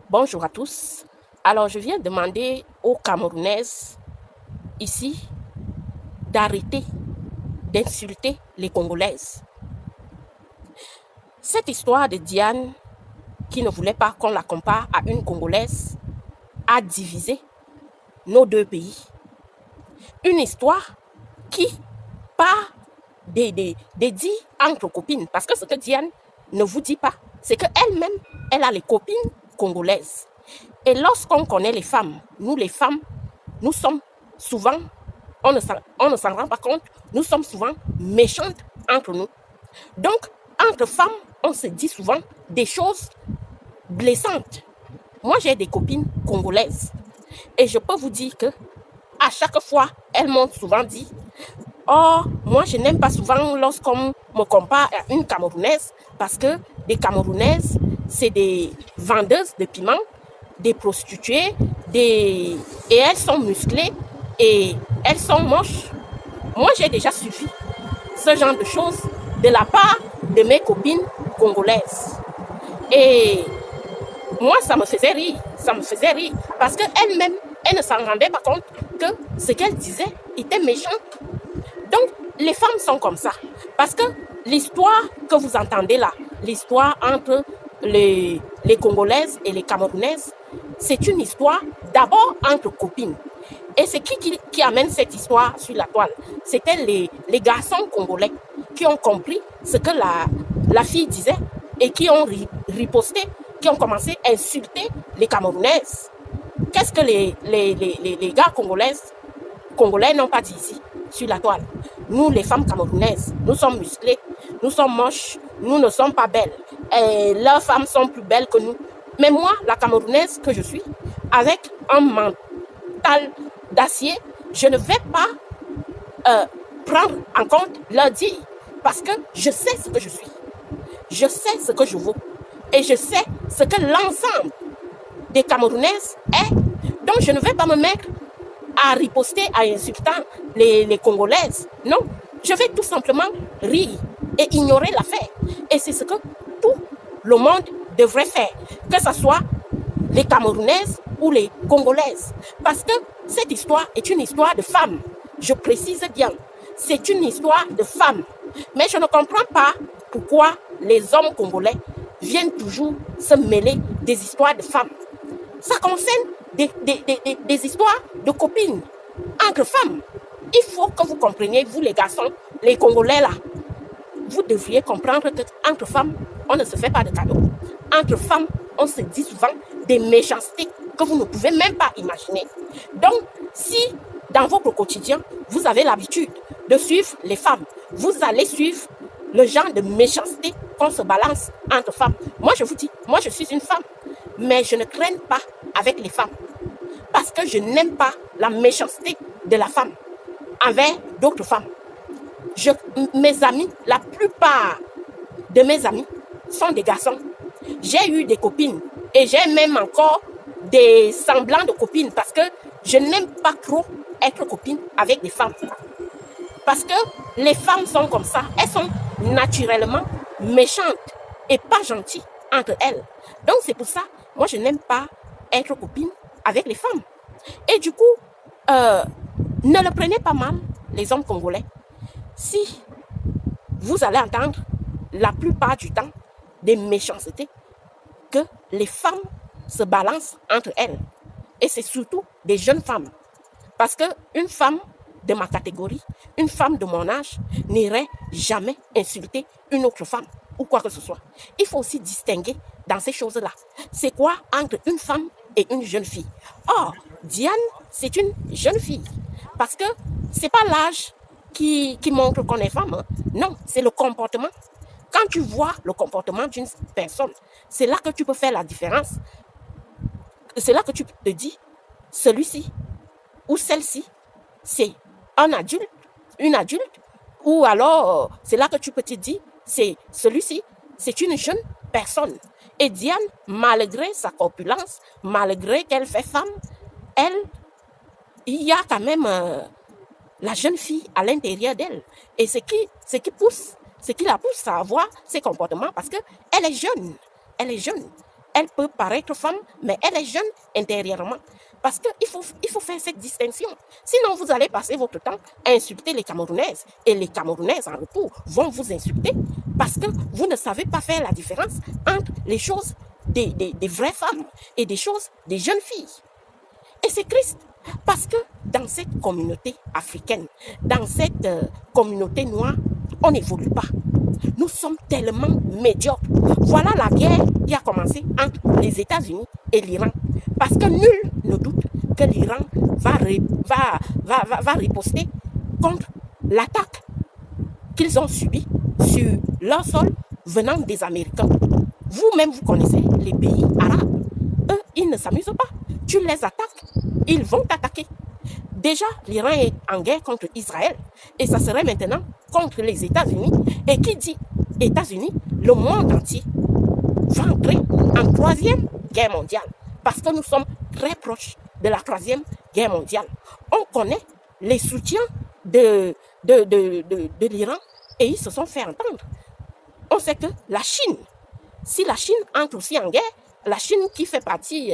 Bonjour à tous. Alors, je viens demander aux Camerounaises ici d'arrêter d'insulter les Congolaises. Cette histoire de Diane, qui ne voulait pas qu'on la compare à une Congolaise, a divisé nos deux pays. Une histoire qui part des dits entre copines. Parce que ce que Diane ne vous dit pas, c'est qu'elle-même, elle a les copines congolaises. Et lorsqu'on connaît les femmes, nous les femmes, nous sommes souvent, on ne s'en rend pas compte, nous sommes souvent méchantes entre nous. Donc, entre femmes, on se dit souvent des choses blessantes. Moi, j'ai des copines congolaises et je peux vous dire que à chaque fois, elles m'ont souvent dit: oh, moi, je n'aime pas souvent lorsqu'on me compare à une Camerounaise parce que des Camerounaises, c'est des vendeuses de piments, des prostituées, et elles sont musclées et elles sont moches. Moi, j'ai déjà suivi ce genre de choses de la part de mes copines congolaises. Et moi, ça me faisait rire. Parce qu'elle-même, elle ne s'en rendait pas compte que ce qu'elle disait était méchant. Donc, les femmes sont comme ça. Parce que l'histoire que vous entendez là, l'histoire entre les Congolaises et les Camerounaises, c'est une histoire d'abord entre copines. Et c'est qui amène cette histoire sur la toile? C'était les garçons congolais qui ont compris ce que la fille disait et qui ont riposté, qui ont commencé à insulter les Camerounaises. Qu'est-ce que les gars congolais n'ont pas dit ici, sur la toile? Nous, les femmes camerounaises, nous sommes musclées, nous sommes moches, nous ne sommes pas belles. Et leurs femmes sont plus belles que nous. Mais moi, la Camerounaise que je suis, avec un mental d'acier, je ne vais pas prendre en compte leur dire, parce que je sais ce que je suis. Je sais ce que je vaux. Et je sais ce que l'ensemble des Camerounaises est. Donc, je ne vais pas me mettre à riposter, à insulter les Congolaises. Non, je vais tout simplement rire et ignorer l'affaire. Et c'est ce que tout le monde devrait faire, que ce soit les Camerounaises ou les Congolaises. Parce que cette histoire est une histoire de femmes. Je précise bien, c'est une histoire de femmes. Mais je ne comprends pas pourquoi les hommes congolais viennent toujours se mêler des histoires de femmes. Ça concerne des histoires de copines entre femmes. Il faut que vous compreniez, vous les garçons, les Congolais là, vous devriez comprendre qu'entre femmes, on ne se fait pas de cadeaux. Entre femmes, on se dit souvent des méchancetés que vous ne pouvez même pas imaginer. Donc, si dans votre quotidien, vous avez l'habitude de suivre les femmes, vous allez suivre le genre de méchanceté qu'on se balance entre femmes. Moi, je vous dis, moi, je suis une femme, mais je ne traîne pas avec les femmes parce que je n'aime pas la méchanceté de la femme envers d'autres femmes. Mes amis, la plupart de mes amis sont des garçons. J'ai eu des copines et j'ai même encore des semblants de copines parce que je n'aime pas trop être copine avec des femmes. Parce que les femmes sont comme ça, elles sont naturellement méchantes et pas gentilles entre elles. Donc c'est pour ça, moi je n'aime pas être copine avec les femmes. Et du coup, ne le prenez pas mal, les hommes congolais. Si vous allez entendre la plupart du temps des méchancetés que les femmes se balancent entre elles. Et c'est surtout des jeunes femmes. Parce qu'une femme de ma catégorie, une femme de mon âge, n'irait jamais insulter une autre femme ou quoi que ce soit. Il faut aussi distinguer dans ces choses-là. C'est quoi entre une femme et une jeune fille? Or, Diane, c'est une jeune fille. Parce que c'est pas l'âge qui montre qu'on est femme. Non, c'est le comportement. Quand tu vois le comportement d'une personne, c'est là que tu peux faire la différence. C'est là que tu te dis, celui-ci ou celle-ci, c'est un adulte, une adulte, ou alors c'est là que tu peux te dire, c'est celui-ci, c'est une jeune personne. Et Diane, malgré sa corpulence, malgré qu'elle fait femme, elle, il y a quand même la jeune fille à l'intérieur d'elle. Et ce qui la pousse à avoir ces comportements, parce qu'elle est jeune. Elle est jeune. Elle peut paraître femme, mais elle est jeune intérieurement. Parce qu'il faut faire cette distinction. Sinon, vous allez passer votre temps à insulter les Camerounaises. Et les Camerounaises, en retour, vont vous insulter parce que vous ne savez pas faire la différence entre les choses des vraies femmes et des choses des jeunes filles. Et c'est triste parce que dans cette communauté africaine, dans cette communauté noire, on n'évolue pas. Nous sommes tellement médiocres. Voilà la guerre qui a commencé entre les États-Unis et l'Iran. Parce que nul ne doute que l'Iran va riposter contre l'attaque qu'ils ont subie sur leur sol venant des Américains. Vous-même, vous connaissez les pays arabes. Eux, ils ne s'amusent pas. Tu les attaques, ils vont t'attaquer. Déjà, l'Iran est en guerre contre Israël et ça serait maintenant contre les États-Unis. Et qui dit États-Unis, le monde entier va entrer en troisième guerre mondiale parce que nous sommes très proches de la troisième guerre mondiale. On connaît les soutiens de l'Iran et ils se sont fait entendre. On sait que la Chine, si la Chine entre aussi en guerre, la Chine qui fait partie,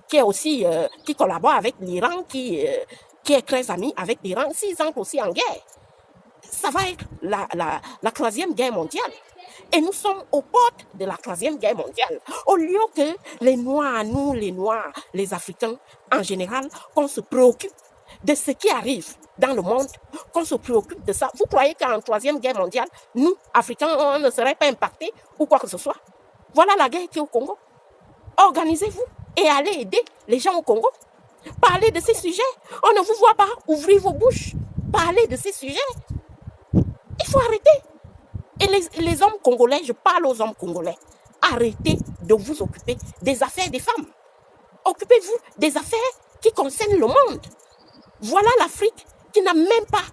qui collabore avec l'Iran, qui est très amie avec l'Iran, s'ils entrent aussi en guerre, ça va être la troisième guerre mondiale. Et nous sommes aux portes de la troisième guerre mondiale. Au lieu que les Noirs, nous les Noirs, les Africains en général, qu'on se préoccupe de ce qui arrive dans le monde, qu'on se préoccupe de ça. Vous croyez qu'en troisième guerre mondiale, nous, Africains, on ne serait pas impactés ou quoi que ce soit? Voilà la guerre qui est au Congo. Organisez-vous et allez aider les gens au Congo. Parlez de ces sujets. On ne vous voit pas. Ouvrez vos bouches. Parlez de ces sujets. Il faut arrêter. Et les hommes congolais, je parle aux hommes congolais, arrêtez de vous occuper des affaires des femmes. Occupez-vous des affaires qui concernent le monde. Voilà l'Afrique qui n'a même pas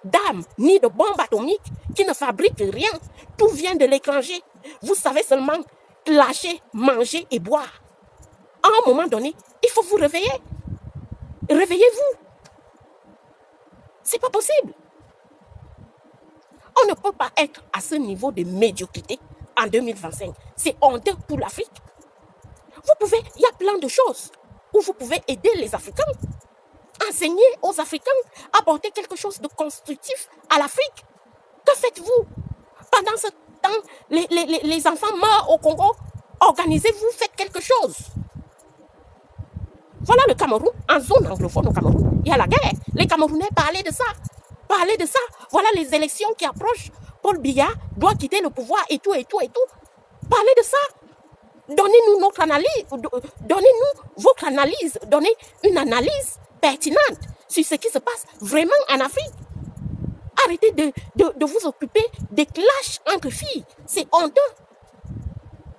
d'armes ni de bombes atomiques, qui ne fabrique rien. Tout vient de l'étranger. Vous savez seulement lâcher, manger et boire. À un moment donné, il faut vous réveiller. Réveillez-vous. C'est pas possible. On ne peut pas être à ce niveau de médiocrité en 2025. C'est honteux pour l'Afrique. Il y a plein de choses où vous pouvez aider les Africains. Enseigner aux Africains, apporter quelque chose de constructif à l'Afrique. Que faites-vous? Pendant ce temps, les enfants meurent au Congo. Organisez-vous, faites quelque chose. Voilà le Cameroun, en zone anglophone au Cameroun. Il y a la guerre. Les Camerounais parlaient de ça. Parlez de ça. Voilà les élections qui approchent. Paul Biya doit quitter le pouvoir et tout, et tout, et tout. Parlez de ça. Donnez-nous notre analyse. Donnez-nous votre analyse. Donnez une analyse pertinente sur ce qui se passe vraiment en Afrique. Arrêtez de vous occuper des clashs entre filles. C'est honteux.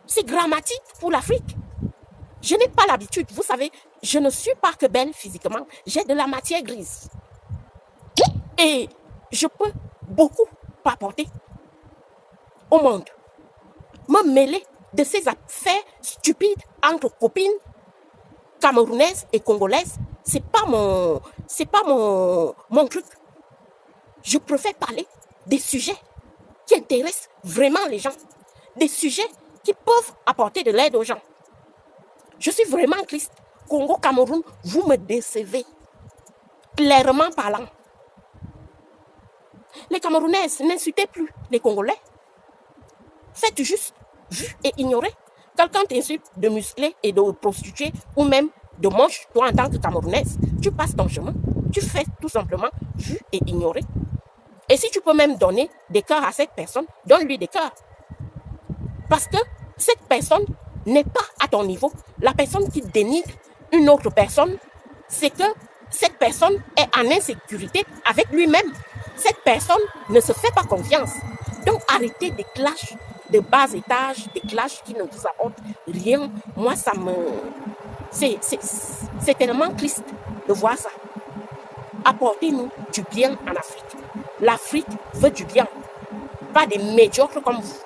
C'est dramatique pour l'Afrique. Je n'ai pas l'habitude. Vous savez, je ne suis pas que belle physiquement. J'ai de la matière grise. Et je peux beaucoup apporter au monde. Me mêler de ces affaires stupides entre copines camerounaises et congolaises, c'est pas mon truc. Je préfère parler des sujets qui intéressent vraiment les gens, des sujets qui peuvent apporter de l'aide aux gens. Je suis vraiment triste. Congo-Cameroun, vous me décevez. Clairement parlant. Les Camerounaises, n'insultez plus les Congolais. Faites juste vu et ignorer. Quelqu'un t'insulte de musclé et de prostituée ou même de moche, toi en tant que Camerounaise, tu passes ton chemin. Tu fais tout simplement vu et ignorer. Et si tu peux même donner des cœurs à cette personne, donne-lui des cœurs. Parce que cette personne n'est pas à ton niveau. La personne qui dénigre une autre personne, c'est que cette personne est en insécurité avec lui-même. Cette personne ne se fait pas confiance. Donc arrêtez des clashs de bas étage, des clashs qui ne vous apportent rien. Moi, ça me... C'est tellement triste de voir ça. Apportez-nous du bien en Afrique. L'Afrique veut du bien. Pas des médiocres comme vous.